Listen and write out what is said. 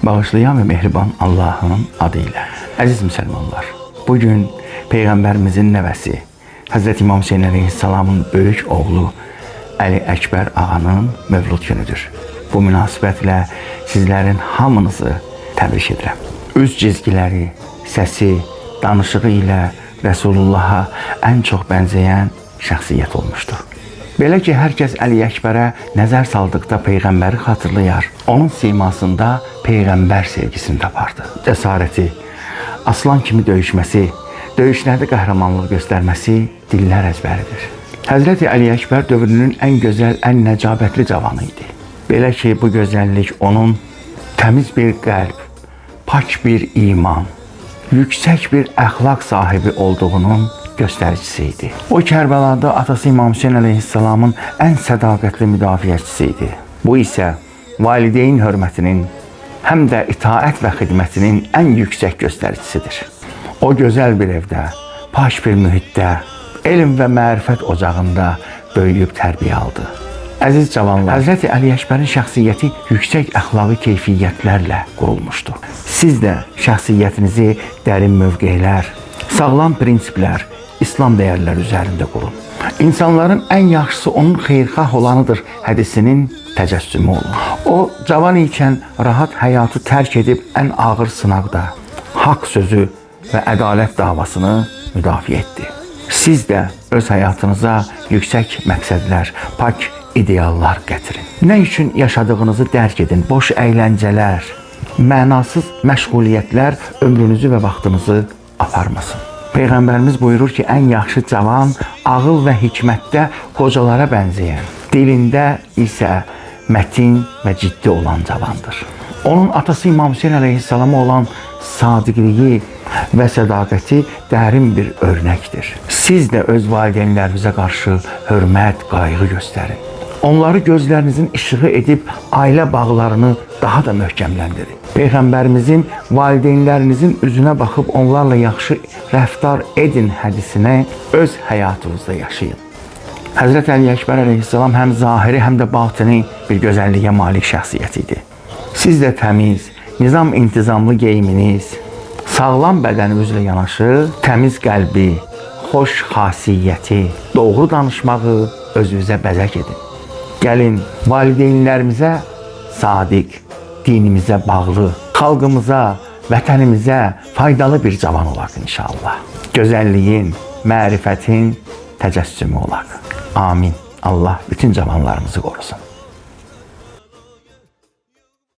Bağışlayan ve mehriban Allah'ın adıyla. Əziz müsəlmanlar, bugün Peyğəmbərimizin nəvəsi Hz. İmam Hüseyin əleyhissalamın böyük oğlu Əli Əkbər ağanın mövlud günüdür. Bu münasibətlə sizlərin hamınızı təbrik edirəm. Üz cizgiləri, səsi, danışığı ilə Rəsulullaha ən çox bənzəyən şəxsiyyət olmuşdur. Belə ki, hər kəs Əli Əkbərə nəzər saldıqda Peyğəmbəri xatırlayar. Onun simasında Peyğəmbər sevgisini tapardı. Cəsarəti, aslan kimi döyüşməsi, döyüşlərdə qəhrəmanlıq göstərməsi dillər əzbəridir. Həzrəti Əli Əkbər dövrünün ən gözəl, ən nəcabətli cavanı idi. Belə ki, bu gözəllik onun təmiz bir qəlb, pak bir iman, yüksək bir əxlaq sahibi olduğunun göstəricisi idi. O, Kərbəlada atası İmam Hüseyin əleyhissalamın ən sədaqətli müdafiəçisi idi. Bu isə valideyn hörmətinin, həm də itaət və xidmətinin ən yüksək göstəricisidir. O, gözəl bir evdə, pak bir mühitdə, elm və mərifət ocağında böyüyüb tərbiyə aldı. Əziz cavanlar, Həzrəti Əli Əkbərin şəxsiyyəti yüksək əxlaqi keyfiyyətlərlə qurulmuşdu. Siz də şəxsiyyətinizi dərin mövqelər, sağlam prinsiplər, İslam dəyərləri üzərində qurun. İnsanların ən yaxşısı onun xeyirxah olanıdır hədisinin təcəssümü olun. O, cavan ikən rahat həyatı tərk edib ən ağır sınaqda haqq sözü və ədalət davasını müdafiə etdi. Siz də öz həyatınıza yüksək məqsədlər, pak ideallar gətirin. Nə üçün yaşadığınızı dərk edin. Boş əyləncələr, mənasız məşğuliyyətlər ömrünüzü və vaxtınızı aparmasın. Peyğəmbərimiz buyurur ki, ən yaxşı cavan, ağıl və hikmətdə qocalara bənzəyən, dilində isə mətin və ciddi olan cavandır. Onun atası İmam Hüseyin əleyhissalama olan sadiqliyi və sədaqəti dərin bir örnəkdir. Siz də öz valideynlərinizə qarşı hörmət, qayğı göstərin. Onları gözlərinizin işığı edib ailə bağlarını daha da möhkəmləndirin. Peyğəmbərimizin valideynlərinizin üzünə baxıb onlarla yaxşı rəftar edin hədisinə öz həyatınızda yaşayın. Həzrət Əli Əkbər əleyhissalam həm zahiri, həm də batini bir gözəlliyə malik şəxsiyyət idi. Siz də təmiz, nizam-intizamlı geyiminiz, sağlam bədəninizlə yanaşı, təmiz qəlbi, xoş xasiyyəti, doğru danışmağı özünüzə bəzək edin. Gəlin, valideynlərimizə sadiq, dinimizə bağlı, xalqımıza, vətənimizə faydalı bir cavan olaq inşallah. Gözəlliyin, mərifətin təcəssümü olaq. Amin. Allah bütün cavanlarımızı qorusun.